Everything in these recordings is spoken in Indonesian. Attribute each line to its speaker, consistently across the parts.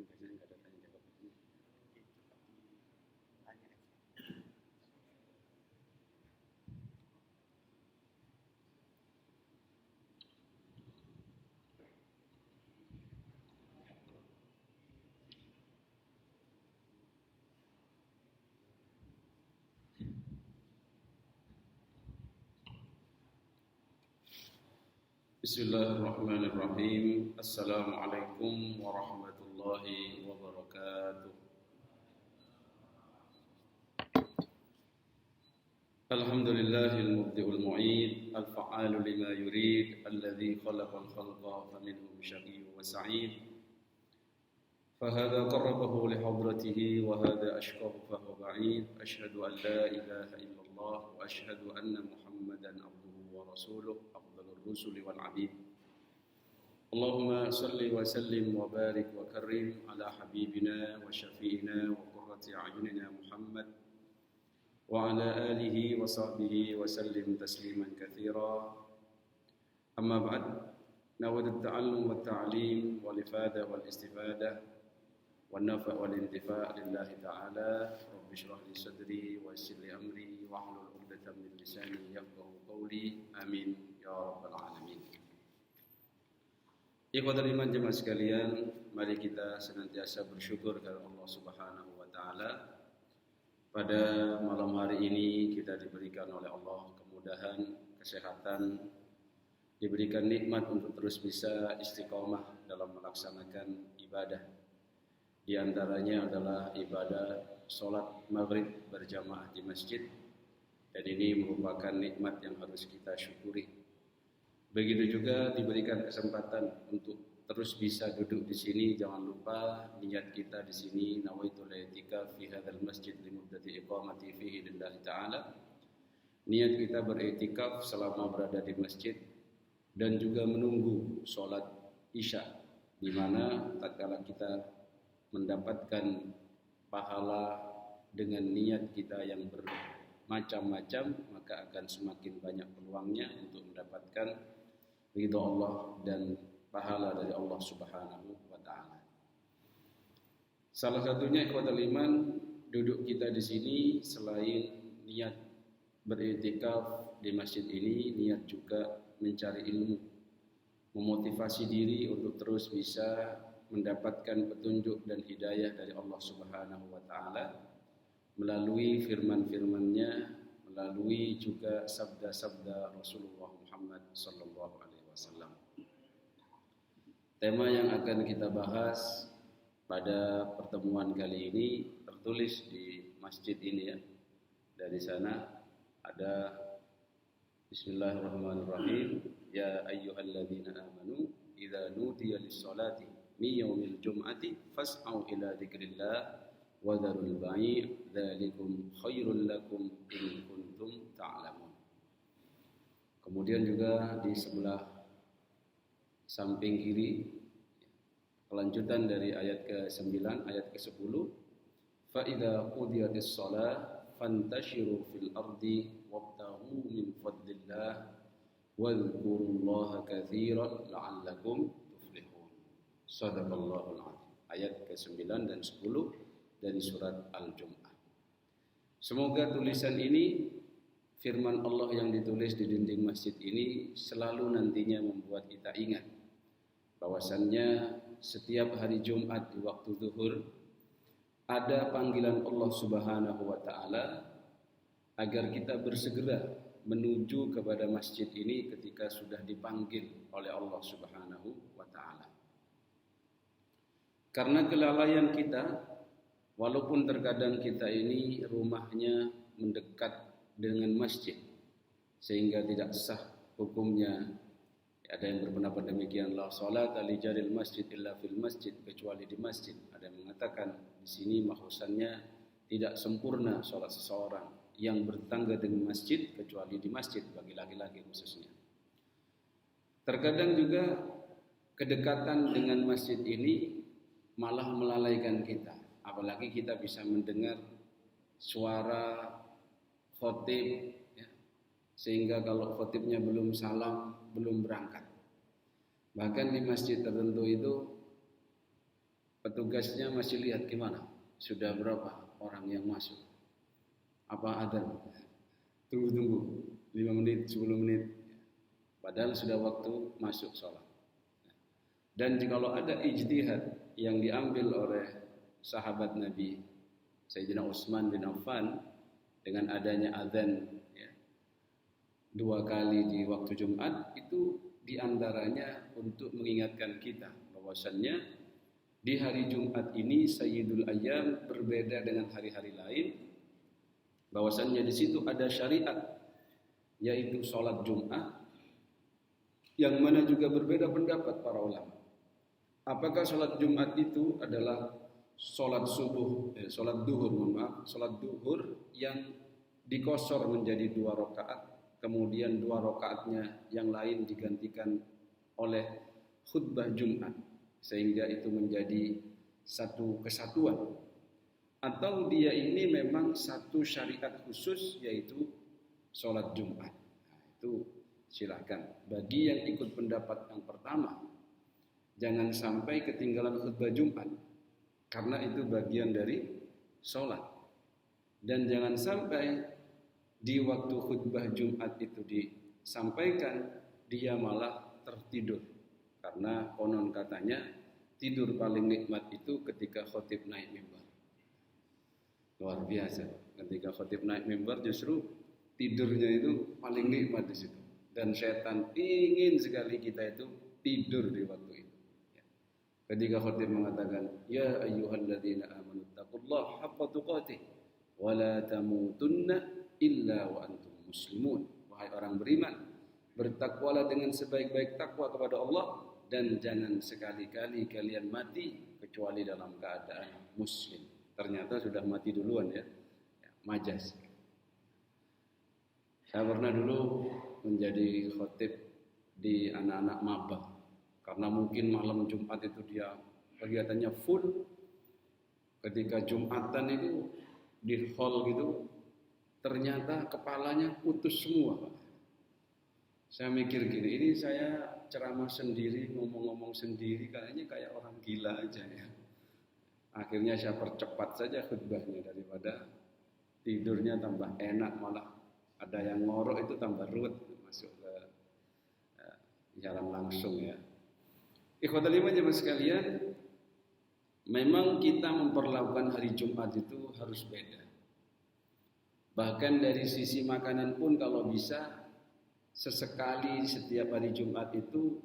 Speaker 1: biasanya nggak ada tanya jawab. Bismillahirrahmanirrahim. Assalamualaikum warahmatullahi wabarakatuh. Alhamdulillahil mubdi'ul mu'id, al-fa'alu lima yurid, alladhi khalaqal khalqa faminhum syaqiyyun wa sa'id. فهذا قربه لحضرته وهذا أشقاه فهو بعيد. أشهد أن لا إله إلا الله وأشهد أن محمدا عبده ورسوله أفضل الرسل والعبيد. اللهم صل وسلم وبارك وكرم على حبيبنا وشفيعنا وقرة أعيننا محمد وعلى آله وصحبه وسلم تسليما كثيرا. أما بعد، نود التعلم والتعليم والإفادة والاستفادة والنفع والانتفاع لله تعالى. رب اشرح لي صدري ويسر لي أمري واحلل عقدة من لساني يفقهوا قولي. آمين يا رب العالمين. Ikhwatul iman jemaah sekalian, mari kita senantiasa bersyukur kepada Allah Subhanahu wa taala. Pada malam hari ini kita diberikan oleh Allah kemudahan, kesehatan, diberikan nikmat untuk terus bisa istiqomah dalam melaksanakan ibadah. Di antaranya adalah ibadah sholat maghrib berjamaah di masjid, dan ini merupakan nikmat yang harus kita syukuri. Begitu juga diberikan kesempatan untuk terus bisa duduk di sini. Jangan lupa niat kita di sini, nawaitul i'tikaf fi hadzal masjid li muddati iqamati fihi lillahi ta'ala. Niat kita beriktikaf selama berada di masjid dan juga menunggu sholat isya, di mana tatkala kita mendapatkan pahala dengan niat kita yang bermacam-macam, maka akan semakin banyak peluangnya untuk mendapatkan ridha Allah dan pahala dari Allah Subhanahu wa taala. Salah satunya ikhwatul iman, duduk kita di sini selain niat beriktikaf di masjid ini, niat juga mencari ilmu, memotivasi diri untuk terus bisa mendapatkan petunjuk dan hidayah dari Allah Subhanahu wa taala melalui firman-firman-Nya, melalui juga sabda-sabda Rasulullah Muhammad sallallahu alaihi wasallam. Tema yang akan kita bahas pada pertemuan kali ini tertulis di masjid ini ya. Dari sana ada Bismillahirrahmanirrahim. Ya ayyuhalladzina amanu idza nudiya lis-salati min yaumil jum'ati fas'au ila dzikrillah wa dzarul bai' dzalikum khairul lakum in kuntum ta'lamun. Kemudian juga di sebelah samping kiri kelanjutan dari ayat ke-9, ayat ke-10, fa idza qudiyatis shalah fantashiru fil ardi wabtaghu min fadlillah wadhkurullaha katsiran la'allakum Sadaqallahul azim. Ayat ke-9 dan 10 dari surat Al-Jum'ah. Semoga tulisan ini, firman Allah yang ditulis di dinding masjid ini, selalu nantinya membuat kita ingat bahwasannya setiap hari Jumat di waktu zuhur ada panggilan Allah Subhanahu wa taala agar kita bersegera menuju kepada masjid ini ketika sudah dipanggil oleh Allah Subhanahu wa taala. Karena kelalaian kita, walaupun terkadang kita ini rumahnya mendekat dengan masjid sehingga tidak sah hukumnya. Ada yang berpendapat demikian, la salata li jaril masjid illa fil masjid, kecuali di masjid. Ada yang mengatakan di sini maksudnya tidak sempurna salat seseorang yang bertetangga dengan masjid kecuali di masjid, bagi laki-laki khususnya. Terkadang juga kedekatan dengan masjid ini malah melalaikan kita, apalagi kita bisa mendengar suara khotib ya, sehingga kalau khotibnya belum salam belum berangkat. Bahkan di masjid tertentu itu petugasnya masih lihat gimana, sudah berapa orang yang masuk, apa adzan, tunggu 5 menit 10 menit, padahal sudah waktu masuk sholat. Dan jikalau ada ijtihad yang diambil oleh sahabat Nabi Sayyidina Utsman bin Affan dengan adanya adzan 2 kali di waktu Jumat, itu diantaranya untuk mengingatkan kita bahwasannya di hari Jumat ini Sayyidul Ayyam berbeda dengan hari-hari lain, bahwasannya di situ ada syariat yaitu sholat Jumat, yang mana juga berbeda pendapat para ulama. Apakah sholat Jumat itu adalah sholat duhur yang dikosor menjadi 2 rakaat, kemudian 2 rakaatnya yang lain digantikan oleh khutbah Jumat, sehingga itu menjadi satu kesatuan, atau dia ini memang satu syariat khusus yaitu sholat Jumat. Nah, itu silakan. Bagi yang ikut pendapat yang pertama, jangan sampai ketinggalan khutbah Jumat, karena itu bagian dari sholat. Dan jangan sampai di waktu khutbah Jumat itu disampaikan, dia malah tertidur. Karena konon katanya tidur paling nikmat itu ketika khotib naik mimbar. Luar biasa. Ketika khotib naik mimbar justru tidurnya itu paling nikmat di situ. Dan setan ingin sekali kita itu tidur di waktu itu. Ketika khotib mengatakan, ya ayyuhalladzina amanu taqullaha haqqa tuqatih wa la tamutunna illa wa antum muslimun. Wahai orang beriman, bertakwalah dengan sebaik-baik takwa kepada Allah, dan jangan sekali-kali kalian mati kecuali dalam keadaan muslim. Ternyata sudah mati duluan ya, majas. Saya pernah dulu menjadi khotib di anak-anak maba, karena mungkin malam Jumat itu dia kegiatannya full. Ketika Jumatan itu di hall gitu, ternyata kepalanya putus semua. Saya mikir gini, ini saya ceramah sendiri, ngomong-ngomong sendiri, kayaknya kayak orang gila aja ya. Akhirnya saya percepat saja khutbahnya, daripada tidurnya tambah enak, malah ada yang ngorok itu tambah ruwet masuk ke jalan langsung ya. Ikhwatul iman jemaah sekalian, memang kita memperlakukan hari Jumat itu harus beda. Bahkan dari sisi makanan pun kalau bisa sesekali setiap hari Jumat itu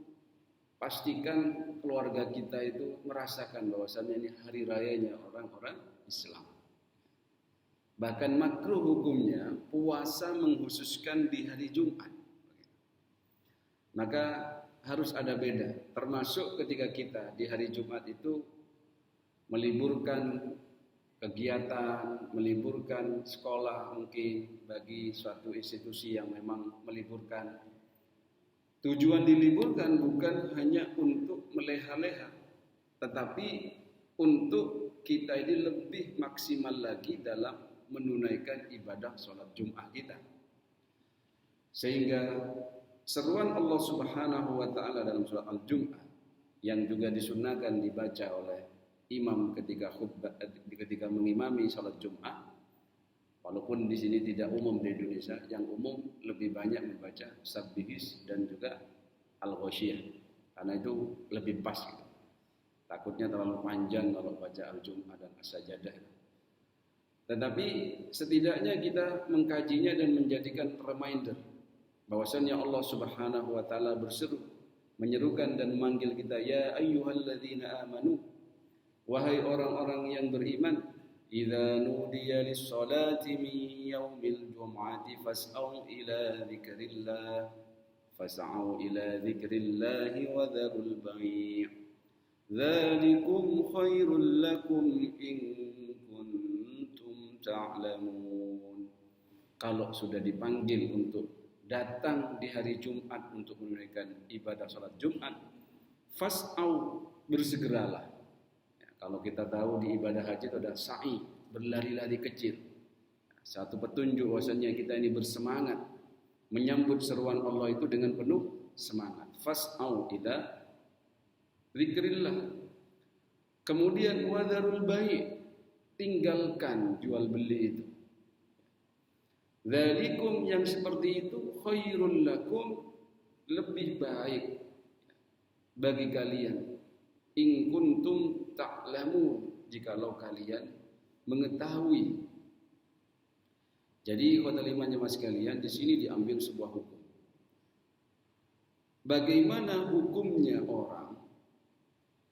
Speaker 1: pastikan keluarga kita itu merasakan bahwasannya ini hari rayanya orang-orang Islam. Bahkan makruh hukumnya puasa mengkhususkan di hari Jumat. Maka harus ada beda, termasuk ketika kita di hari Jumat itu meliburkan kegiatan, meliburkan sekolah mungkin bagi suatu institusi yang memang meliburkan. Tujuan diliburkan bukan hanya untuk meleha-leha, tetapi untuk kita ini lebih maksimal lagi dalam menunaikan ibadah sholat Jumat kita. Sehingga seruan Allah Subhanahu wa taala dalam surat Al-Jum'ah yang juga disunahkan dibaca oleh imam ketika khutbah, ketika mengimami salat Jumat, walaupun di sini tidak umum di Indonesia, yang umum lebih banyak membaca Sabbihis dan juga Al-Ghasyiyah, karena itu lebih pas gitu. Takutnya terlalu panjang kalau baca Al-Jum'ah dan As-Sajadah. Tetapi setidaknya kita mengkajinya dan menjadikan reminder bahwasannya Allah Subhanahu wa taala berseru, menyerukan dan memanggil kita, ya ayyuhalladzina amanu, wahai orang-orang yang beriman, idza nudiya lis-salati min yaumil jum'ati fas'au ila dzikrillah wa dzarul bai'. Dzalikum khairul lakum in kuntum ta'lamun. Kalau sudah dipanggil untuk datang di hari Jumat untuk menunaikan ibadah salat Jumat, fas'au, bersegeralah. Kalau kita tahu di ibadah haji itu ada sa'i, berlari-lari kecil. Satu petunjuk bahwasanya kita ini bersemangat menyambut seruan Allah itu dengan penuh semangat. Fas'au ila dzikrillah. Kemudian wadharul bai', tinggalkan jual beli itu. Dzalikum, yang seperti itu, khairul lakum, lebih baik bagi kalian. In kuntum ta'lamun, jikalau kalian mengetahui. Jadi khotbah iman jemaah sekalian, di sini diambil sebuah hukum. Bagaimana hukumnya orang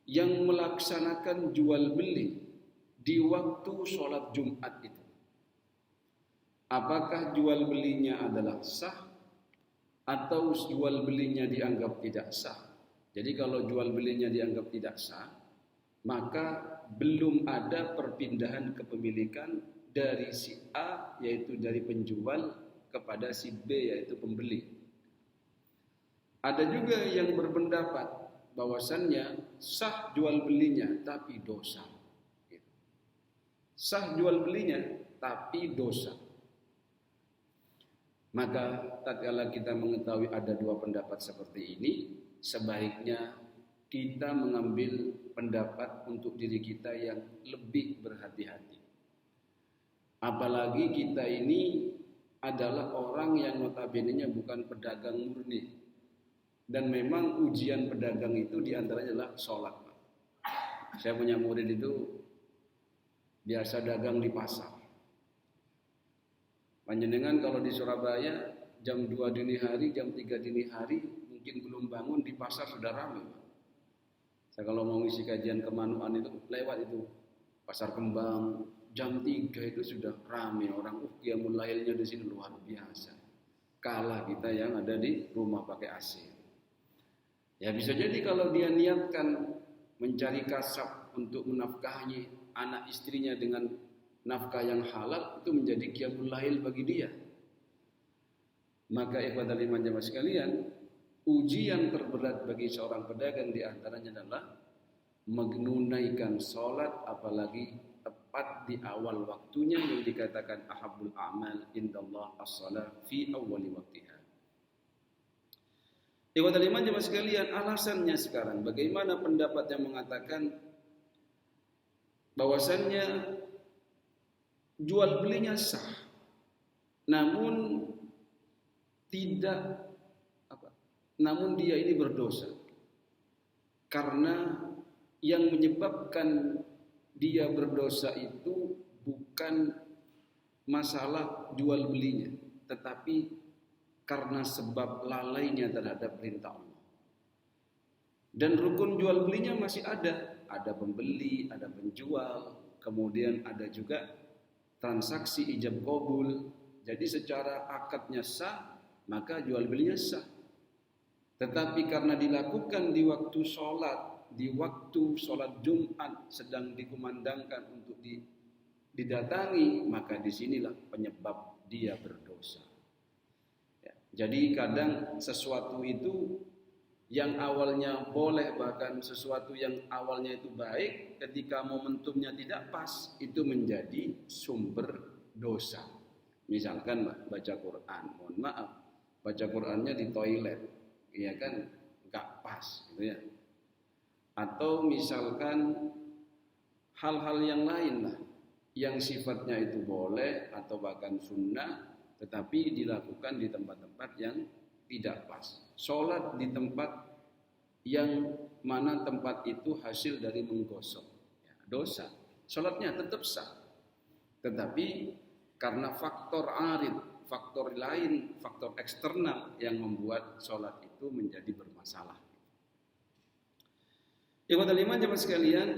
Speaker 1: yang melaksanakan jual beli di waktu sholat Jumat itu? Apakah jual belinya adalah sah atau jual belinya dianggap tidak sah? Jadi kalau jual belinya dianggap tidak sah, maka belum ada perpindahan kepemilikan dari si A, yaitu dari penjual, kepada si B, yaitu pembeli. Ada juga yang berpendapat bahwasannya sah jual belinya tapi dosa. Sah jual belinya tapi dosa. Maka tatkala kita mengetahui ada dua pendapat seperti ini, sebaiknya kita mengambil pendapat untuk diri kita yang lebih berhati-hati. Apalagi kita ini adalah orang yang notabene-nya bukan pedagang murni. Dan memang ujian pedagang itu diantaranya adalah sholat. Saya punya murid itu biasa dagang di pasar. Panjenengan kalau di Surabaya jam 2 dini hari, jam 3 dini hari mungkin belum bangun, di pasar sudah ramai. Saya kalau mau ngisi kajian kemanuan itu lewat itu Pasar Kembang, jam 3 itu sudah ramai orang. Qiyamul lailnya di sini luar biasa. Kalah kita yang ada di rumah pakai AC. Ya bisa jadi kalau dia niatkan mencari kasab untuk menafkahi anak istrinya dengan nafkah yang halal, itu menjadi qiyamul lail bagi dia. Maka ikhwatal iman jemaah sekalian, ujian terberat bagi seorang pedagang di antaranya adalah menunaikan sholat, apalagi tepat di awal waktunya, yang dikatakan ahabbul a'mal indallah as-shalah fi awwali waktiha. Ikhwatal iman jemaah sekalian, alasannya sekarang bagaimana pendapat yang mengatakan bahwasannya jual belinya sah, namun namun dia ini berdosa, karena yang menyebabkan dia berdosa itu bukan masalah jual belinya, tetapi karena sebab lalainya terhadap perintah Allah. Dan rukun jual belinya masih ada pembeli, ada penjual, kemudian ada juga transaksi ijab qabul. Jadi secara akadnya sah, maka jual belinya sah. Tetapi karena dilakukan di waktu sholat Jumat sedang dikumandangkan untuk didatangi, maka disinilah penyebab dia berdosa. Ya, jadi kadang sesuatu itu yang awalnya boleh, bahkan sesuatu yang awalnya itu baik, ketika momentumnya tidak pas, itu menjadi sumber dosa. Misalkan baca Quran, mohon maaf, baca Qurannya di toilet, ya kan, nggak pas, gitu ya. Atau misalkan hal-hal yang lain lah, yang sifatnya itu boleh atau bahkan sunnah, tetapi dilakukan di tempat-tempat yang tidak pas. Sholat di tempat yang mana tempat itu hasil dari menggosok, ya, dosa. Sholatnya tetap sah, tetapi karena faktor arid, faktor lain, faktor eksternal yang membuat sholat itu menjadi bermasalah. Ikhwatal iman jemaah sekalian,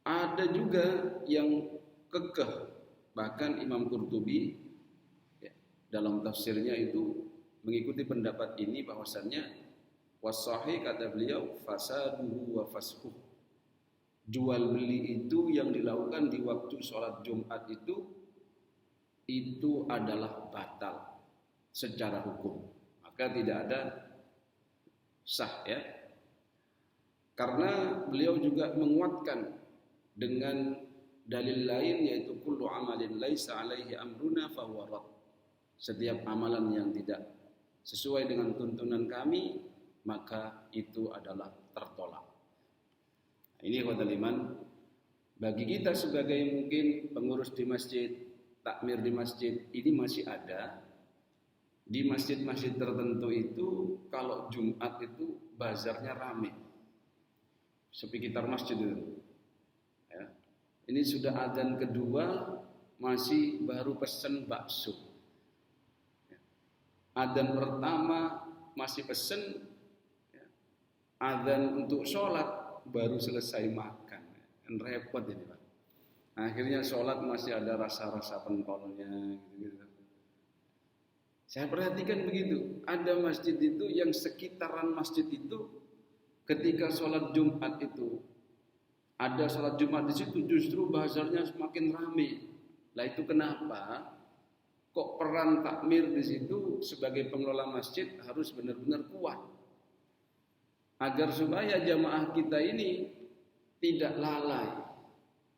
Speaker 1: ada juga yang kekeh, bahkan Imam Qurtubi ya, dalam tafsirnya itu mengikuti pendapat ini, bahwasannya wasahih, kata beliau, fasaduhu wa fasquh. Jual beli itu yang dilakukan di waktu sholat Jumat itu adalah batal secara hukum, maka tidak ada sah, ya. Karena beliau juga menguatkan dengan dalil lain, yaitu kullu amalin laisa alaihi amruna fahuwa rad. Setiap amalan yang tidak sesuai dengan tuntunan kami, maka itu adalah tertolak. Ini ikhwatal iman, bagi kita sebagai mungkin pengurus di masjid, takmir di masjid, ini masih ada. Di masjid-masjid tertentu itu kalau Jumat itu bazarnya rame sekitar masjid itu. Ya. Ini sudah adzan kedua masih baru pesen bakso. Ya. Adzan pertama masih pesen, ya. Adzan untuk sholat baru selesai makan. Kan repot ini Pak. Akhirnya sholat masih ada rasa-rasa pentolnya gitu-gitu. Saya perhatikan begitu, ada masjid itu yang sekitaran masjid itu ketika sholat Jumat itu ada sholat Jumat di situ justru bazarnya semakin ramai. Lah itu kenapa? Kok peran takmir di situ sebagai pengelola masjid harus benar-benar kuat agar supaya jamaah kita ini tidak lalai,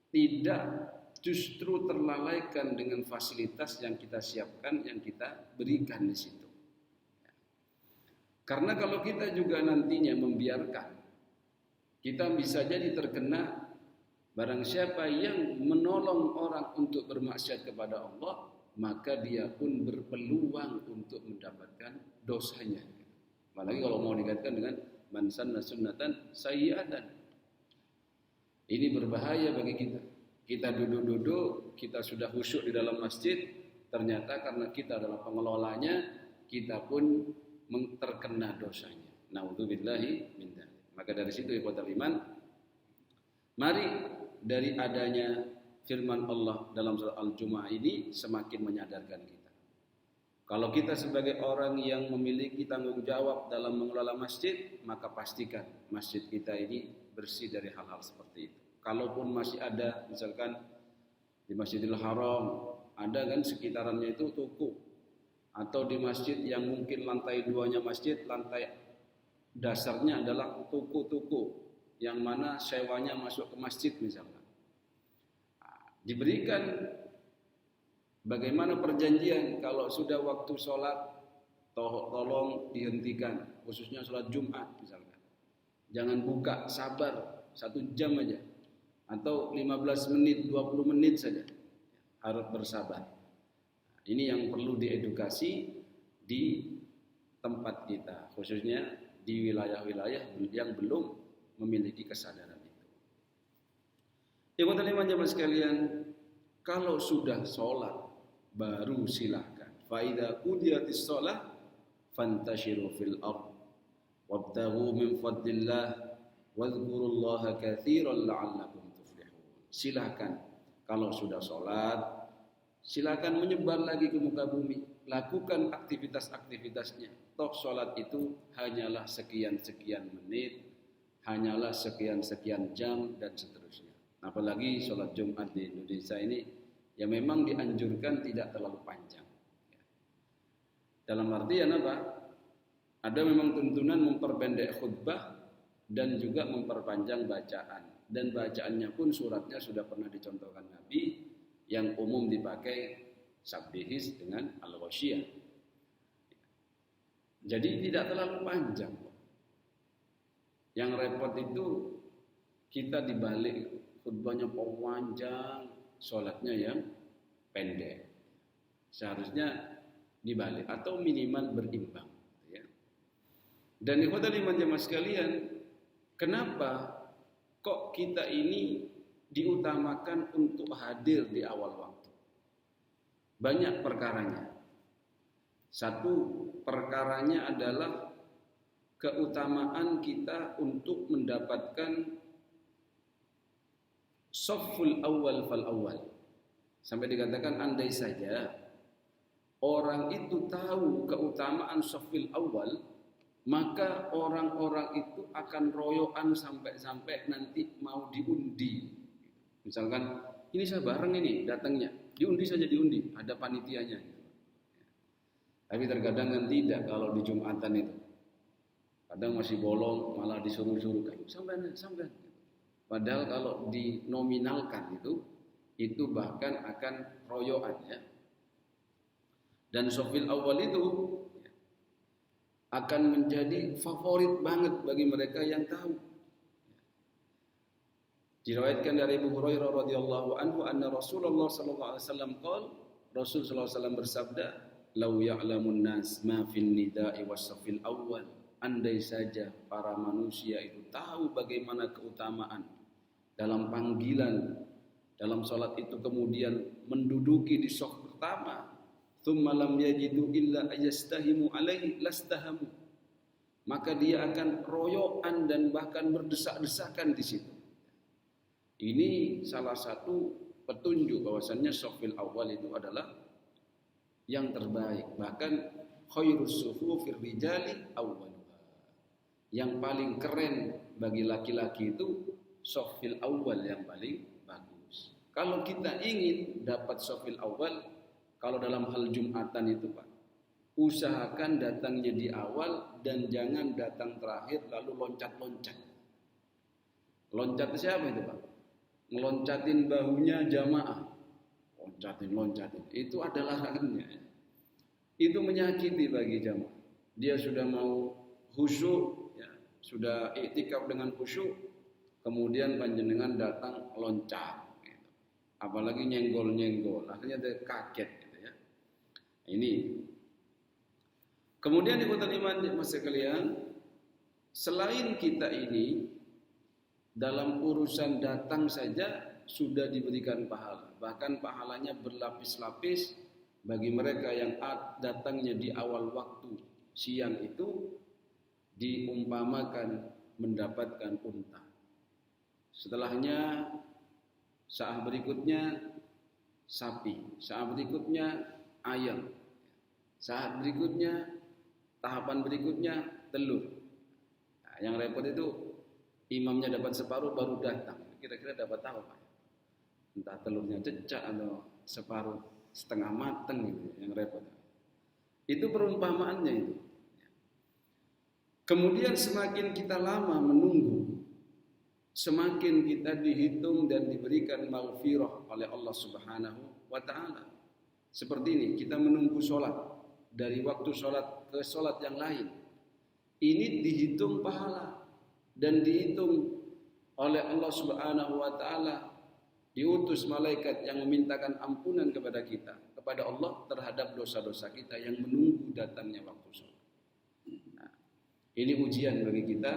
Speaker 1: tidak justru terlalaikan dengan fasilitas yang kita siapkan, yang kita berikan di situ. Karena kalau kita juga nantinya membiarkan, kita bisa jadi terkena barang siapa yang menolong orang untuk bermaksiat kepada Allah, maka dia pun berpeluang untuk mendapatkan dosanya. Apalagi kalau mau dikaitkan dengan man sanna sunnatan sayyi'atan. Ini berbahaya bagi kita. Kita duduk-duduk, kita sudah khusyuk di dalam masjid, ternyata karena kita adalah pengelolanya, kita pun terkena dosanya. Na'udzubillahi min dzalik. Maka dari situ ikhwatal iman, mari dari adanya firman Allah dalam surat Al-Jumu'ah ini semakin menyadarkan kita. Kalau kita sebagai orang yang memiliki tanggung jawab dalam mengelola masjid, maka pastikan masjid kita ini bersih dari hal-hal seperti itu. Kalaupun masih ada, misalkan di Masjidil Haram, ada kan sekitarannya itu toko, atau di masjid yang mungkin lantai 2-nya masjid, lantai dasarnya adalah toko-toko, yang mana sewanya masuk ke masjid misalkan. Diberikan bagaimana perjanjian kalau sudah waktu sholat, tolong dihentikan, khususnya sholat Jumat misalkan. Jangan buka, sabar 1 jam aja. Atau 15 menit, 20 menit saja. Harus bersabar. Ini yang perlu diedukasi di tempat kita. Khususnya di wilayah-wilayah yang belum memiliki kesadaran itu. Ikhwatal iman jamaah sekalian, kalau sudah sholat, baru silakan. Fa idza qudiyatis shalah fantashiru fil ardh wabtaghu min fadlillah wadhkurullaha katsiran la'allakum. Silakan kalau sudah sholat, silakan menyebar lagi ke muka bumi, lakukan aktivitas-aktivitasnya. Toh sholat itu hanyalah sekian-sekian menit, hanyalah sekian-sekian jam dan seterusnya. Apalagi sholat Jumat di Indonesia ini, ya memang dianjurkan tidak terlalu panjang. Dalam artian apa? Ada memang tuntunan memperpendek khutbah dan juga memperpanjang bacaan. Dan bacaannya pun suratnya sudah pernah dicontohkan Nabi, yang umum dipakai sabbihis dengan al-ghasyiyah. Jadi tidak terlalu panjang. Yang repot itu kita dibalik khutbahnya panjang, sholatnya yang pendek. Seharusnya dibalik atau minimal berimbang. Ya. Dan ikhwatal iman jamaah sekalian, kenapa kok kita ini diutamakan untuk hadir di awal waktu? Banyak perkaranya. Satu perkaranya adalah keutamaan kita untuk mendapatkan shafful awal fal awal. Sampai dikatakan andai saja orang itu tahu keutamaan shafful awal, maka orang-orang itu akan royoan sampai nanti mau diundi. Misalkan ini saya bareng ini datangnya, diundi saja diundi, ada panitianya. Tapi terkadang kan tidak kalau di Jumatan itu. Kadang masih bolong, malah disuruh-suruh kan. Sampai. Padahal kalau dinominalkan itu bahkan akan royoan ya. Dan shafful awal itu akan menjadi favorit banget bagi mereka yang tahu. Diriwayatkan dari Abu Hurairah radhiyallahu anhu anna Rasulullah sallallahu alaihi wasallam qala, Rasul sallallahu alaihi wasallam bersabda, "Lau ya'lamun nas ma fil nida'i was-safil awwal." Andai saja para manusia itu tahu bagaimana keutamaan dalam panggilan dalam salat itu, kemudian menduduki di shaf pertama, "Tsumma lam yajidu illa ayastahimu alaihi lastahamu." Maka dia akan royokan dan bahkan berdesak-desakan di situ. Ini salah satu petunjuk bahwasannya shafil awal itu adalah yang terbaik. Bahkan khairus sufufir rijali awwaluha. Yang paling keren bagi laki-laki itu shafil awal yang paling bagus. Kalau kita ingin dapat shafil awal, kalau dalam hal Jumatan itu Pak, usahakan datangnya di awal dan jangan datang terakhir lalu loncat-loncat. Loncat siapa itu Pak? Ngeloncatin bahunya jamaah, loncatin, itu adalah larangannya. Itu menyakiti bagi jamaah. Dia sudah mau khusyuk, ya, sudah iktikaf dengan khusyuk, kemudian panjenengan datang loncat, gitu. Apalagi nyenggol, akhirnya dia kaget, gitu ya. Ini. Kemudian ikhwatul iman mas sekalian, selain kita ini dalam urusan datang saja sudah diberikan pahala. Bahkan pahalanya berlapis-lapis bagi mereka yang datangnya di awal waktu siang itu diumpamakan mendapatkan unta. Setelahnya saat berikutnya sapi, saat berikutnya ayam, saat berikutnya tahapan berikutnya telur. Nah, yang repot itu imamnya dapat separuh baru datang. Kira-kira dapat apa Pak? Entah telurnya cecak atau separuh setengah mateng gitu, yang repot. Itu perumpamaannya itu. Kemudian semakin kita lama menunggu, semakin kita dihitung dan diberikan maghfirah oleh Allah Subhanahu wa taala. Seperti ini, kita menunggu sholat dari waktu sholat ke sholat yang lain. Ini dihitung pahala dan dihitung oleh Allah Subhanahu wa taala, diutus malaikat yang memintakan ampunan kepada kita, kepada Allah terhadap dosa-dosa kita yang menunggu datangnya waktu sholat. Nah, ini ujian bagi kita,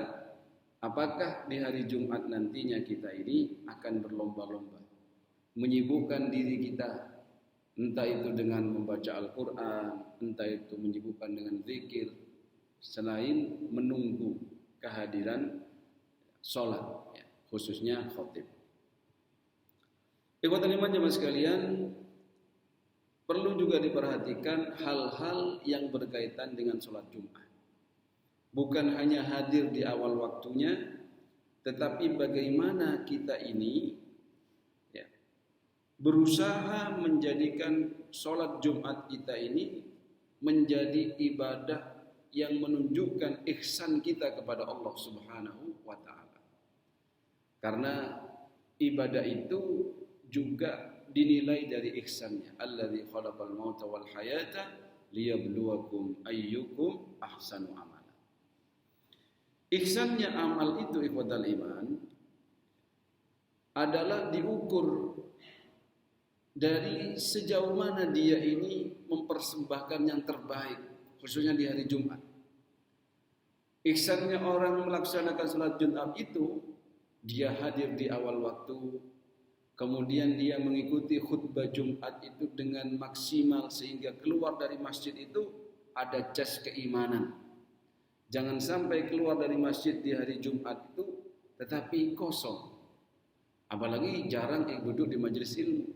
Speaker 1: apakah di hari Jumat nantinya kita ini akan berlomba-lomba menyibukkan diri kita, entah itu dengan membaca Al-Quran, entah itu menyibukkan dengan zikir, selain menunggu kehadiran sholat, ya, khususnya khotib. Ikhwatul iman jemaah sekalian, perlu juga diperhatikan hal-hal yang berkaitan dengan sholat Jumat. Bukan hanya hadir di awal waktunya, tetapi bagaimana kita ini ya, berusaha menjadikan sholat Jumat kita ini menjadi ibadah yang menunjukkan ihsan kita kepada Allah Subhanahu wa taala. Karena ibadah itu juga dinilai dari ihsannya. Allazi khalaqal mauta wal hayata liyabluwakum ayyukum ahsanu amala. Ihsannya amal itu ikhwatal iman adalah diukur dari sejauh mana dia ini mempersembahkan yang terbaik, khususnya di hari Jumat. Ihsannya orang melaksanakan salat Jumat itu, dia hadir di awal waktu, kemudian dia mengikuti khutbah Jumat itu dengan maksimal sehingga keluar dari masjid itu ada jas keimanan. Jangan sampai keluar dari masjid di hari Jumat itu tetapi kosong. Apalagi jarang duduk di majelis ilmu.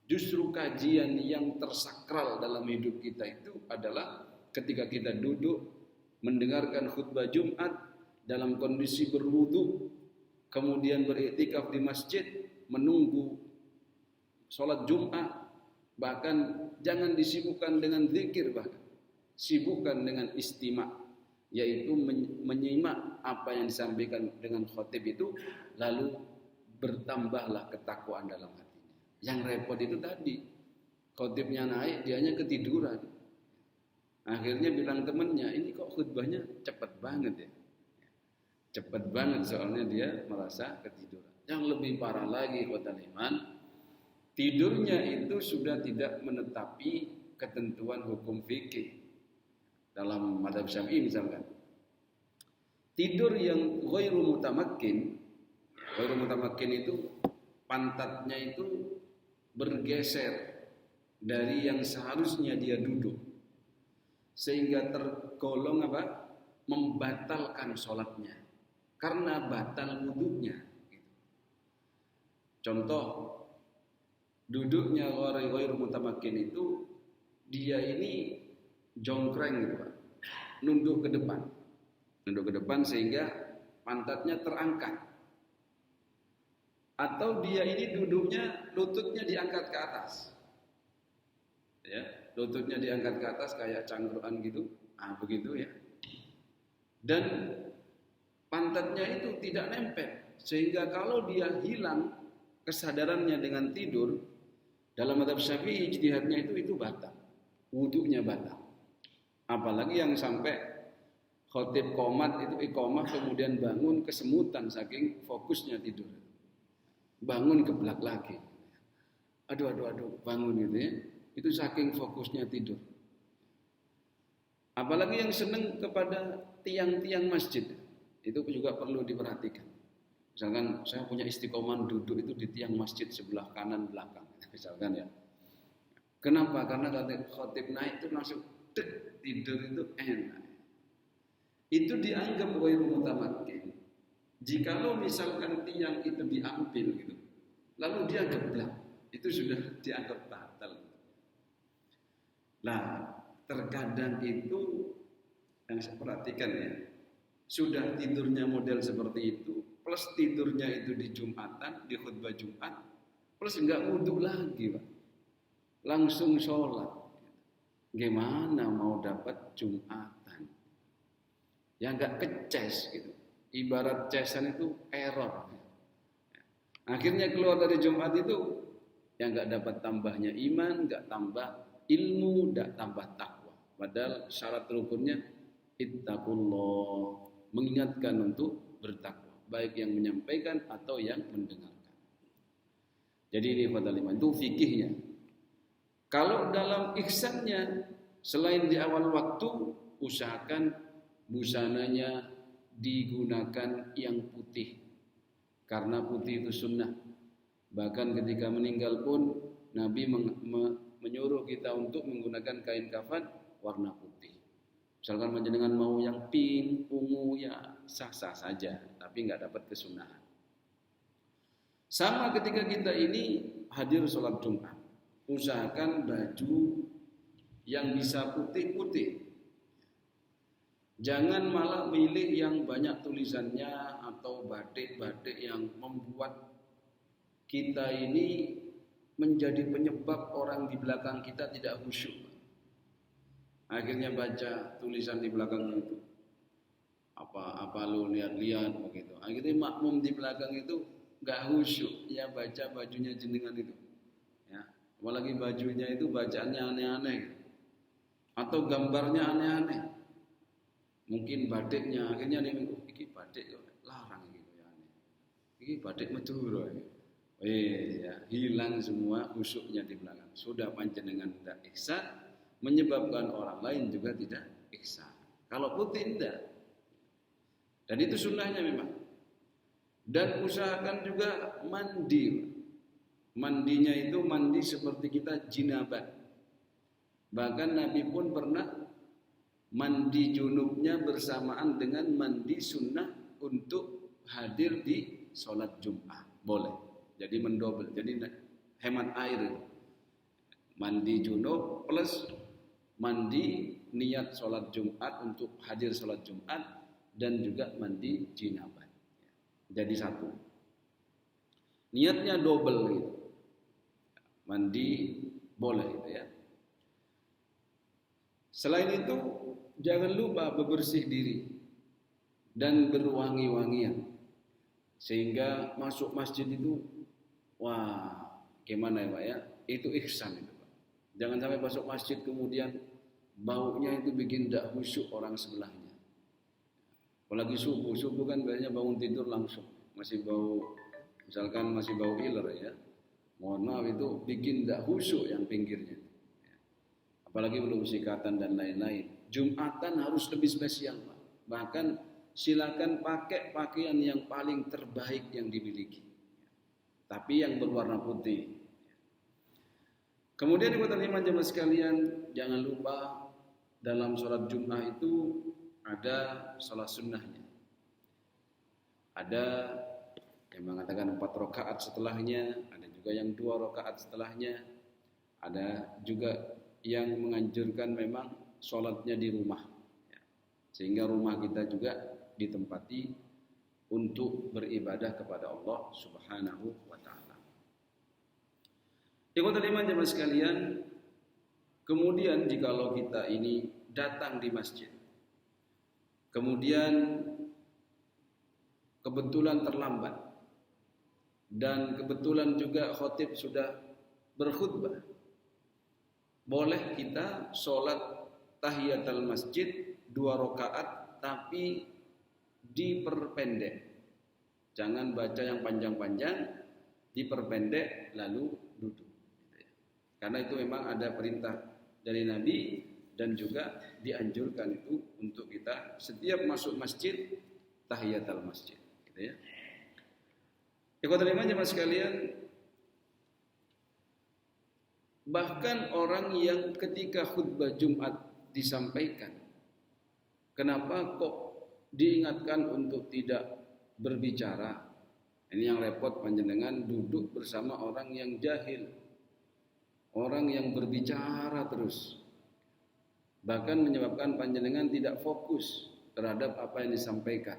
Speaker 1: Justru kajian yang tersakral dalam hidup kita itu adalah ketika kita duduk mendengarkan khutbah Jumat dalam kondisi berwudu, kemudian beriktikaf di masjid menunggu sholat Jumat. Bahkan jangan disibukkan dengan zikir, bahkan sibukkan dengan istima', yaitu menyimak apa yang disampaikan dengan khotib itu, lalu bertambahlah ketakwaan dalam hatinya. Yang repot itu tadi, khotibnya naik, dianya ketiduran. Akhirnya bilang temannya, ini kok khutbahnya cepat banget ya. Cepat banget soalnya dia merasa ketiduran. Yang lebih parah lagi ikhwatal iman, tidurnya itu sudah tidak menetapi ketentuan hukum fikih. Dalam mazhab Syafi'i misalkan, tidur yang ghairu mutamakkin itu pantatnya itu bergeser dari yang seharusnya dia duduk, sehingga tergolong membatalkan sholatnya karena batal wudhunya. Contoh, duduknya ghairu mutamakkin itu dia ini jongkreng gitu Pak, nunduk ke depan sehingga pantatnya terangkat, atau dia ini duduknya lututnya diangkat ke atas, ya, lututnya diangkat ke atas kayak cangkruan gitu, begitu ya, dan pantatnya itu tidak nempel, sehingga kalau dia hilang kesadarannya dengan tidur, dalam mazhab Syafi'i ijtihadnya itu batal, wudunya batal. Apalagi yang sampai khotib qomat itu iqomah kemudian bangun kesemutan saking fokusnya tidur, bangun keblak lagi, aduh bangun gitu ya, itu saking fokusnya tidur. Apalagi yang seneng kepada tiang-tiang masjid, itu juga perlu diperhatikan. Misalkan saya punya istiqomah duduk itu di tiang masjid sebelah kanan belakang, misalkan ya. Kenapa? Karena khotib naik itu langsung tidur itu enak. Itu dianggap ghairu mutamakkin. Jikalau misalkan tiang itu diambil gitu, lalu dia geblak, itu sudah dianggap batal. Nah, terkadang itu yang saya perhatikan ya, sudah tidurnya model seperti itu, plus tidurnya itu di Jumatan, di khutbah Jumat, plus enggak wudhu lagi Pak, langsung sholat. Gimana mau dapat Jumatan? Ya enggak keces gitu. Ibarat cesan itu error. Akhirnya keluar dari Jumat itu yang enggak dapat tambahnya iman, enggak tambah ilmu, enggak tambah takwa. Padahal syarat rukunnya ittaqullah, mengingatkan untuk bertakwa, baik yang menyampaikan atau yang mendengarkan. Jadi ini fadhal iman itu fikihnya. Kalau dalam ihsannya, selain di awal waktu, usahakan busananya digunakan yang putih, karena putih itu sunnah. Bahkan ketika meninggal pun Nabi menyuruh kita untuk menggunakan kain kafan warna putih. Misalkan panjenengan mau yang pink, ungu, ya sah-sah saja, tapi nggak dapat kesunahan. Sama ketika kita ini hadir sholat Jumat, usahakan baju yang bisa putih-putih. Jangan malah milih yang banyak tulisannya atau batik-batik yang membuat kita ini menjadi penyebab orang di belakang kita tidak khusyuk. Akhirnya baca tulisan di belakang itu, apa lu lihat-lihat begitu. Akhirnya makmum di belakang itu nggak khusyuk, ya baca bajunya jenengan itu. Ya, apalagi bajunya itu bacaannya aneh-aneh, atau gambarnya aneh-aneh. Mungkin batiknya akhirnya nih, ini batik larang gitu ya aneh. Ini batik Madura. Ya, hilang semua khusyuknya di belakang. Sudah panjenengan tidak ihsan, menyebabkan orang lain juga tidak ihsan. Kalau putih tidak. Dan itu sunnahnya memang. Dan usahakan juga mandi. Mandinya itu mandi seperti kita jinabat. Bahkan Nabi pun pernah mandi junubnya bersamaan dengan mandi sunnah untuk hadir di sholat Jumat. Boleh. Jadi mendobel. Jadi hemat air. Mandi junub plus mandi niat sholat Jumat untuk hadir sholat Jumat, dan juga mandi jinabat. Jadi satu. Niatnya double gitu. Mandi boleh gitu ya. Selain itu, jangan lupa bebersih diri dan berwangi-wangian. Sehingga masuk masjid itu, wah, gimana ya Pak ya? Itu ihsan itu Pak. Jangan sampai masuk masjid kemudian baunya itu bikin tidak khusyuk orang sebelahnya. Apalagi subuh kan biasanya bangun tidur langsung masih bau, misalkan masih bau iler ya. Mohon maaf itu bikin tidak khusyuk yang pinggirnya. Apalagi belum sikatan dan lain-lain. Jumatan harus lebih spesial, Pak. Bahkan silakan pakai pakaian yang paling terbaik yang dimiliki. Tapi yang berwarna putih. Kemudian ibu iman jemaah sekalian, jangan lupa dalam sholat Jumat itu ada sholat sunnahnya. Ada yang mengatakan 4 rakaat setelahnya, ada juga yang 2 rakaat setelahnya, ada juga yang menganjurkan memang sholatnya di rumah, sehingga rumah kita juga ditempati untuk beribadah kepada Allah Subhanahu wa Ta'ala. Ikhwatul iman jemaah sekalian, kemudian jikalau kita ini datang di masjid, kemudian kebetulan terlambat dan kebetulan juga khatib sudah berkhutbah, boleh kita sholat tahiyatul masjid 2 rakaat tapi diperpendek. Jangan baca yang panjang-panjang, diperpendek lalu duduk. Karena itu memang ada perintah dari Nabi dan juga dianjurkan itu untuk kita setiap masuk masjid tahiyatul masjid, gitu ya. Ikhwatul iman jemaah sekalian, bahkan orang yang ketika khutbah Jumat disampaikan, kenapa kok diingatkan untuk tidak berbicara? Ini yang repot panjenengan duduk bersama orang yang jahil, orang yang berbicara terus, bahkan menyebabkan panjenengan tidak fokus terhadap apa yang disampaikan.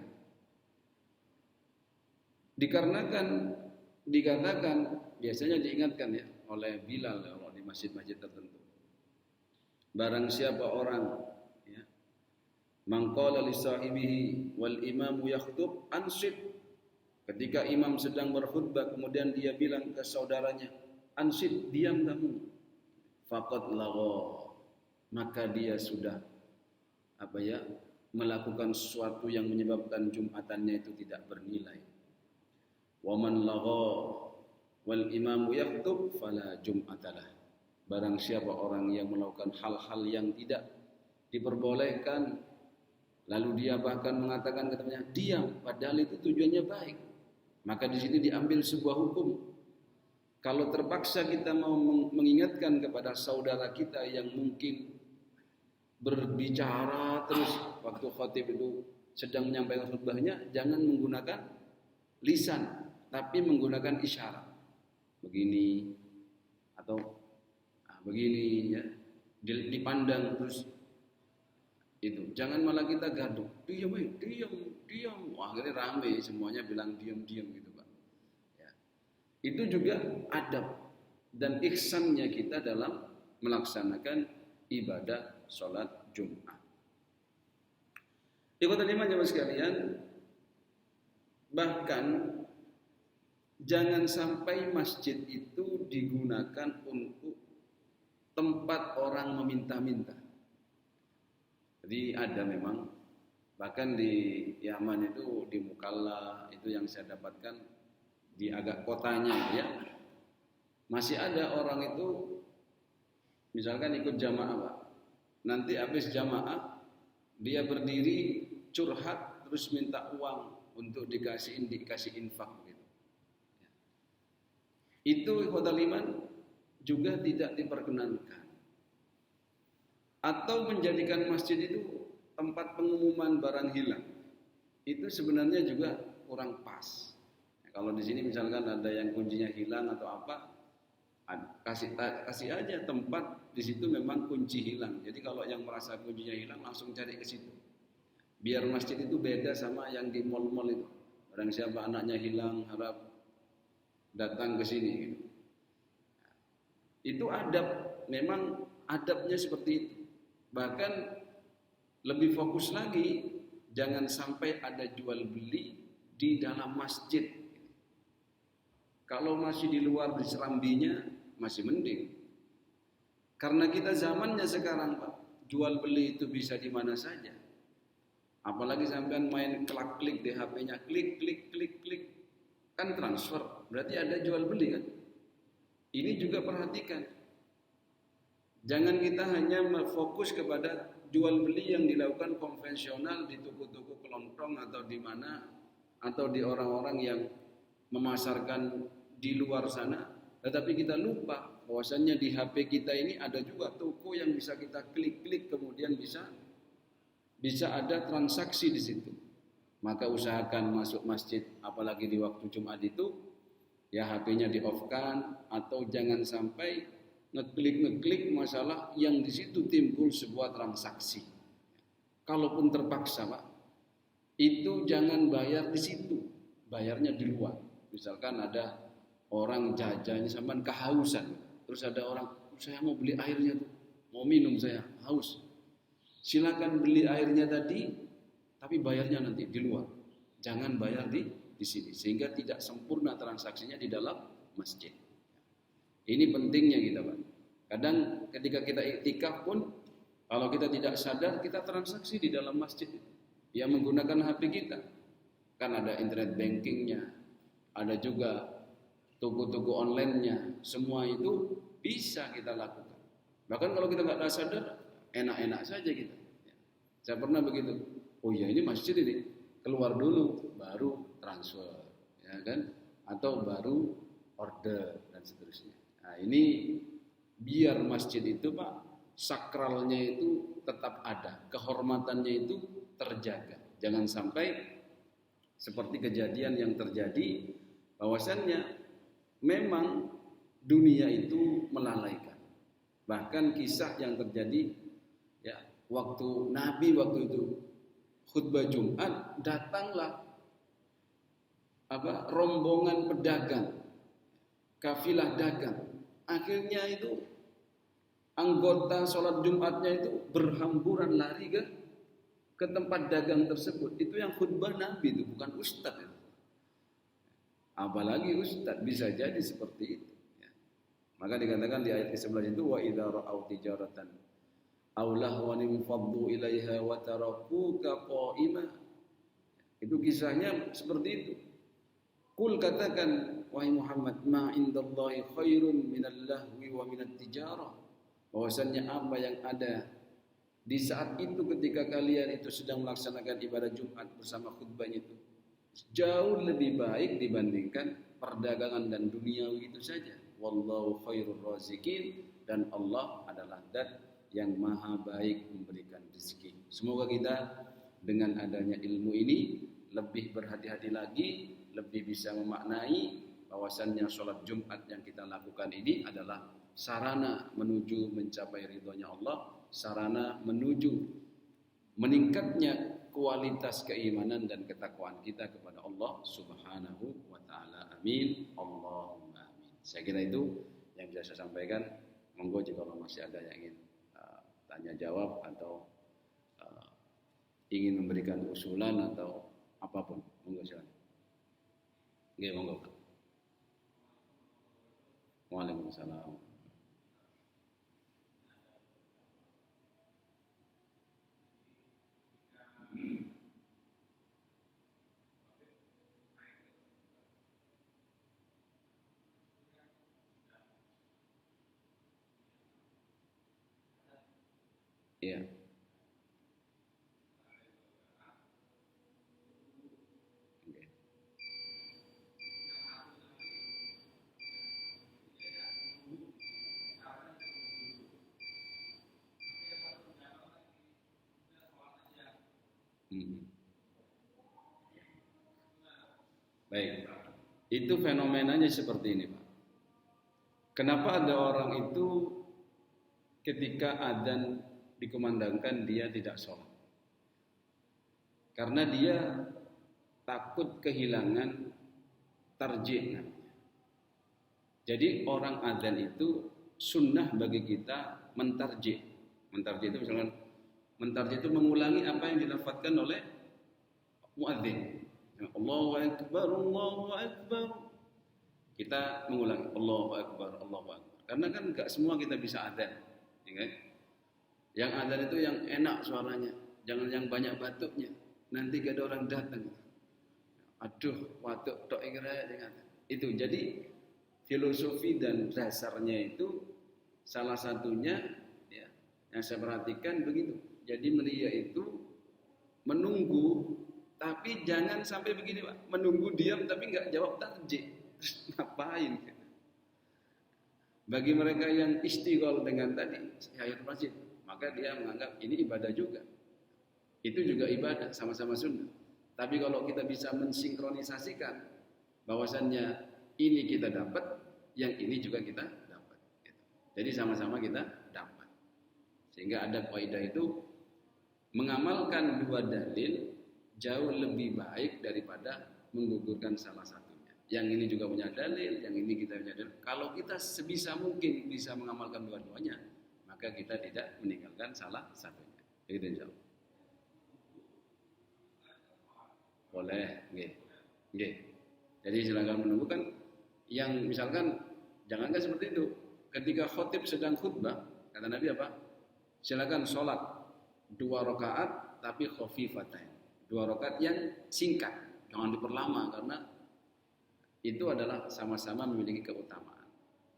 Speaker 1: Dikarenakan biasanya diingatkan ya oleh Bilal ya, di masjid-masjid tertentu. Barang siapa orang ya, man qala li sahibihi wal imamu yakhtub ansit, ketika imam sedang berkhutbah kemudian dia bilang ke saudaranya, ansit, diam kamu, faqad lagha, maka dia sudah melakukan sesuatu yang menyebabkan jumatannya itu tidak bernilai. Wa man lagha wal imamu yaktub fala jum'atalah. Barang siapa orang yang melakukan hal-hal yang tidak diperbolehkan, lalu dia bahkan mengatakan katanya diam, padahal itu tujuannya baik, maka di sini diambil sebuah hukum. Kalau terpaksa kita mau mengingatkan kepada saudara kita yang mungkin berbicara terus waktu khatib itu sedang menyampaikan khutbahnya, jangan menggunakan lisan, tapi menggunakan isyarat. Begini atau begini ya, dipandang terus itu. Jangan malah kita gaduh, diam. Wah, akhirnya rame semuanya bilang diam gitu, Pak. Ya. Itu juga adab dan ihsannya kita dalam melaksanakan ibadah sholat Jumat. Ikhwatul iman jemaah sekalian, bahkan jangan sampai masjid itu digunakan untuk tempat orang meminta-minta. Jadi ada memang, bahkan di Yaman itu, di Mukalla, itu yang saya dapatkan di agak kotanya ya, masih ada orang itu misalkan ikut jamaah, Pak. Nanti habis jamaah dia berdiri curhat terus minta uang untuk dikasih infak gitu. Itu ikhwatul iman juga tidak diperkenankan. Atau menjadikan masjid itu tempat pengumuman barang hilang, itu sebenarnya juga kurang pas. Kalau di sini misalkan ada yang kuncinya hilang atau apa, kasih aja tempat di situ memang kunci hilang. Jadi kalau yang merasa kuncinya hilang langsung cari ke situ. Biar masjid itu beda sama yang di mal-mal itu. Barang siapa anaknya hilang harap datang ke sini gitu. Itu adab, memang adabnya seperti itu. Bahkan lebih fokus lagi, jangan sampai ada jual beli di dalam masjid. Kalau masih di luar di serambinya masih mending. Karena kita zamannya sekarang, Pak, jual beli itu bisa di mana saja. Apalagi sampean main klik di HP-nya, klik, kan transfer. Berarti ada jual beli kan? Ini juga perhatikan. Jangan kita hanya fokus kepada jual beli yang dilakukan konvensional di toko-toko kelontong atau di mana, atau di orang-orang yang memasarkan di luar sana. Tetapi kita lupa bahwasannya di HP kita ini ada juga toko yang bisa kita klik kemudian bisa ada transaksi di situ. Maka usahakan masuk masjid apalagi di waktu Jumat itu ya HP-nya di-off-kan, atau jangan sampai ngeklik masalah yang di situ timbul sebuah transaksi. Kalaupun terpaksa, Pak, itu jangan bayar di situ, bayarnya di luar. Misalkan ada orang jajan sampai kehausan, terus ada orang, saya mau beli airnya tuh, mau minum saya haus. Silakan beli airnya tadi, tapi bayarnya nanti di luar. Jangan bayar di sini, sehingga tidak sempurna transaksinya di dalam masjid. Ini pentingnya kita, Pak. Kadang ketika kita iktikaf pun, kalau kita tidak sadar, kita transaksi di dalam masjid. Ya menggunakan HP kita. Kan ada internet bankingnya, ada juga toko-toko online-nya. Semua itu bisa kita lakukan. Bahkan kalau kita nggak sadar, enak-enak saja kita. Saya pernah begitu. Oh ya, ini masjid ini, keluar dulu, baru transfer, ya kan? Atau baru order dan seterusnya. Nah, ini biar masjid itu, Pak, sakralnya itu tetap ada, kehormatannya itu terjaga. Jangan sampai seperti kejadian yang terjadi, bahwasannya memang dunia itu melalaikan. Bahkan kisah yang terjadi ya waktu Nabi waktu itu khutbah Jumat, datanglah rombongan pedagang, kafilah dagang. Akhirnya itu anggota sholat Jumatnya itu berhamburan lari ke tempat dagang tersebut. Itu yang khutbah Nabi itu, bukan ustaz. Apalagi ustaz bisa jadi seperti itu. Maka dikatakan di ayat ke-11 itu, wa idza ra'au tijaratan aw lahwan faddu ilaiha wa tarakuka qa'ima. Itu kisahnya seperti itu. Kul, katakan wahai Muhammad, ma indallahi khairun minal lahwi wa minat tijarah. Bahwasannya apa yang ada di saat itu ketika kalian itu sedang melaksanakan ibadah Jumat bersama khutbahnya itu jauh lebih baik dibandingkan perdagangan dan duniawi itu saja. Wallahu khairur razikin, dan Allah adalah zat yang maha baik memberikan rezeki. Semoga kita dengan adanya ilmu ini lebih berhati-hati lagi, lebih bisa memaknai bahwasannya sholat Jumat yang kita lakukan ini adalah sarana menuju mencapai ridhonya Allah, sarana menuju meningkatnya kualitas keimanan dan ketakwaan kita kepada Allah Subhanahu wa taala. Amin. Allahumma amin. Saya kira itu yang bisa saya sampaikan. Monggo jika masih ada yang ingin tanya jawab atau ingin memberikan usulan atau apapun, monggo silakan. Oke, monggo. Waalaikumsalam. Iya. Oke. Baik. Itu fenomenanya seperti ini, Pak. Kenapa ada orang itu ketika adzan dikumandangkan dia tidak sholat? Karena dia takut kehilangan tarjih. Jadi orang adzan itu sunnah bagi kita mentarjih. Mentarjih itu misalkan, mentarjih itu mengulangi apa yang dilafadzkan oleh muadzin. Allahu Akbar, Allahu Akbar. Kita mengulangi Allahu Akbar, Allahu Akbar. Karena kan enggak semua kita bisa adzan, ya kan? Yang adzan itu yang enak suaranya, jangan yang banyak batuknya. nanti gak ada orang datang. Aduh, waktu tok kira dengan itu. Jadi filosofi dan dasarnya itu salah satunya ya, yang saya perhatikan begitu. Jadi meria itu menunggu, tapi jangan sampai begini Pak, menunggu diam tapi nggak jawab takjil. Terus ngapain? Bagi mereka yang istighol dengan tadi tahiyatul masjid, maka dia menganggap ini ibadah juga. Itu juga ibadah, sama-sama sunnah. Tapi kalau kita bisa mensinkronisasikan bahwasannya ini kita dapat, yang ini juga kita dapat. Jadi sama-sama kita dapat. Sehingga ada kaidah itu, mengamalkan dua dalil jauh lebih baik daripada menggugurkan salah satunya. Yang ini juga punya dalil, yang ini kita punya dalil. Kalau kita sebisa mungkin bisa mengamalkan dua-duanya, maka kita tidak meninggalkan salah satunya. Begitu insyaallah. Boleh, nggih. Jadi silakan menunggu kan. Yang misalkan jangankan seperti itu. Ketika khotib sedang khutbah, kata Nabi apa? Silakan sholat 2 rakaat tapi khafifatain. 2 rakaat yang singkat, jangan diperlama karena itu adalah sama-sama memiliki keutamaan.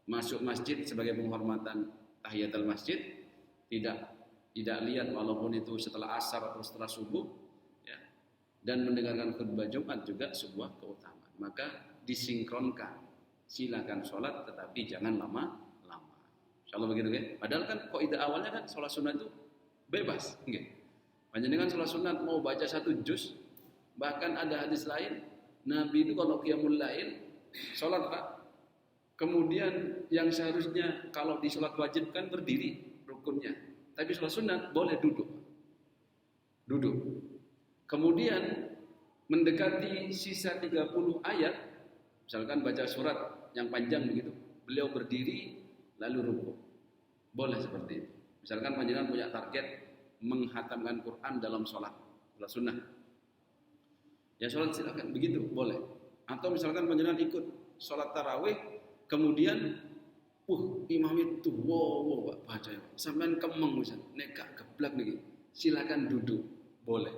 Speaker 1: Masuk masjid sebagai penghormatan tahiyatul masjid, tidak lihat walaupun itu setelah asar atau setelah subuh, ya. Dan mendengarkan khutbah Jumat juga sebuah keutamaan. Maka disinkronkan. Silakan sholat tetapi jangan lama-lama. Insyaallah begitu kan? Padahal kan kaidah awalnya kan sholat sunnah itu bebas, nggih. Panjenengan sholat sunat mau baca 1 juz, bahkan ada hadis lain, Nabi itu kalau qiyamul lail sholat Pak. Kemudian yang seharusnya kalau di sholat wajib kan berdiri rukunnya, tapi sholat sunat boleh duduk. Duduk. Kemudian mendekati sisa 30 ayat, misalkan baca surat yang panjang begitu, beliau berdiri lalu rukuk. Boleh seperti itu. Misalkan panjenengan punya target menghatamkan Quran dalam sholat sunnah. Ya sholat silakan, begitu boleh. Atau misalkan panjenengan ikut sholat tarawih, kemudian, imam itu, wow, baca ya, sampean kemeng misalnya, nekak geblak nih, silakan duduk, boleh.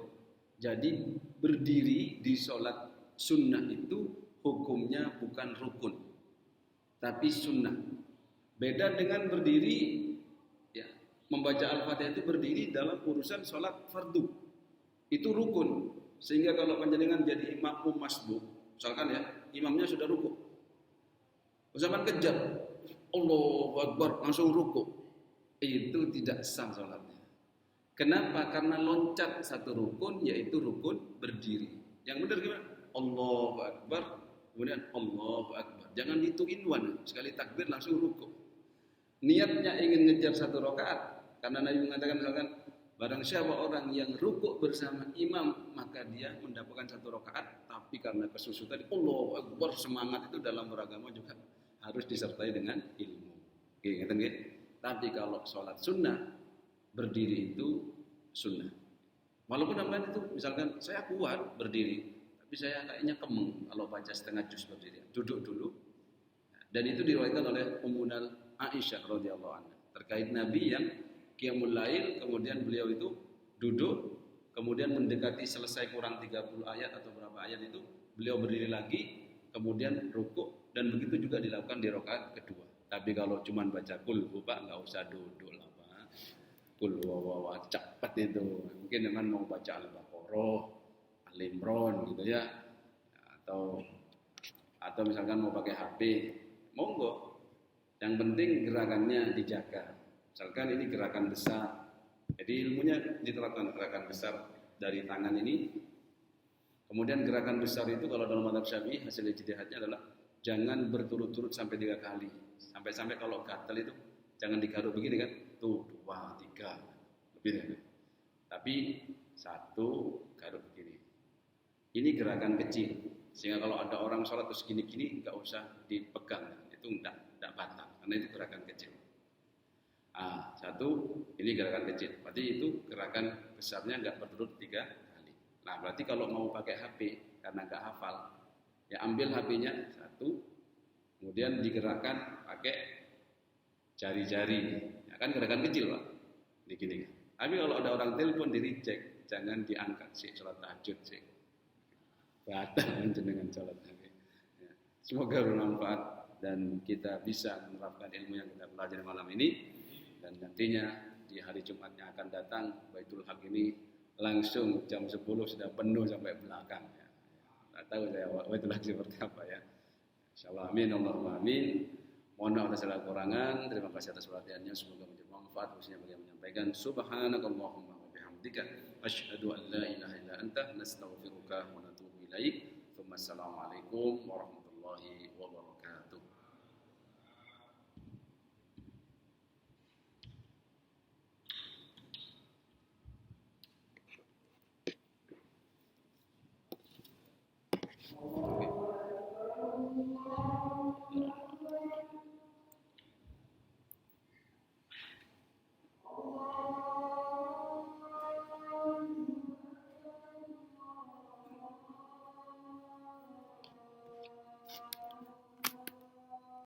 Speaker 1: Jadi berdiri di sholat sunnah itu hukumnya bukan rukun, tapi sunnah. Beda dengan berdiri, ya, membaca Al-Fatihah itu berdiri dalam urusan sholat fardu. Itu rukun. Sehingga kalau panjenengan jadi imam masbuk, misalkan ya, imamnya sudah rukuk, zaman kejar, Allahu Akbar, langsung rukuk, itu tidak sah sholatnya. Kenapa? Karena loncat satu rukun, yaitu rukun berdiri. Yang benar gimana? Allahu Akbar, kemudian Allahu Akbar. Jangan itu inwan, sekali takbir langsung rukuk. Niatnya ingin ngejar 1 rakaat, karena Nabi mengatakan misalkan, barang siapa orang yang rukuk bersama imam, maka dia mendapatkan 1 rakaat. Tapi karena kesusu tadi, Allahu Akbar, semangat itu dalam beragama juga harus disertai dengan ilmu. Oke, ngerti nggih? Tapi kalau sholat sunnah, berdiri itu sunnah. Walaupun namanya itu, misalkan saya kuat berdiri, tapi saya kayaknya kemeng kalau baca setengah juz berdiri. Duduk dulu. Dan itu diriwayatkan oleh Ummunal Aisyah radhiyallahu anha terkait Nabi yang qiyamul lail, kemudian beliau itu duduk, kemudian mendekati selesai kurang 30 ayat atau berapa ayat itu, beliau berdiri lagi, kemudian rukuk, dan begitu juga dilakukan di rakaat kedua. Tapi kalau cuma baca kul Pak, nggak usah duduk lah Pak. Kul wawawa cepat itu. Mungkin dengan mau baca Al-Baqarah, Al-Imran gitu ya, atau misalkan mau pakai HP, monggo. Yang penting gerakannya dijaga. Misalkan ini gerakan besar, jadi ilmunya diterapkan gerakan besar dari tangan ini. Kemudian gerakan besar itu kalau dalam mazhab Syafi'i hasil ijtihadnya adalah jangan berturut-turut sampai 3 kali. Sampai-sampai kalau gatal itu jangan digaruk begini kan, tuh 2, 3, lebih dari. Tapi 1 garuk begini. Ini gerakan kecil, sehingga kalau ada orang sholat terus gini-gini nggak usah dipegang, itu nggak batal, karena itu gerakan kecil. 1, ini gerakan kecil, berarti itu gerakan besarnya nggak berturut 3 kali. Nah berarti kalau mau pakai HP karena nggak hafal, ya ambil HP-nya 1, kemudian digerakkan pakai jari-jari, ya kan gerakan kecil Pak, begini. Tapi kalau ada orang telepon di reject, jangan diangkat sih sholat tahajud sih. Batal jenengan sholat. Ya. Semoga bermanfaat dan kita bisa menerapkan ilmu yang kita pelajari malam ini, dan nantinya di hari Jumat yang akan datang Baitul Haq ini langsung jam 10 sudah penuh sampai belakang ya. Tak tahu saya Baitul Haq seperti apa ya. Insyaallah amin Allahumma amin. Mohon maaf atas segala kekurangan. Terima kasih atas perhatiannya. Semoga menjadi manfaat khususnya bagi yang menyampaikan. Subhanakallahumma wa bihamdika asyhadu an la ilaha illa anta nastaghfiruka wa natubu ilaik. Assalamualaikum warahmatullahi wabarakatuh. Allah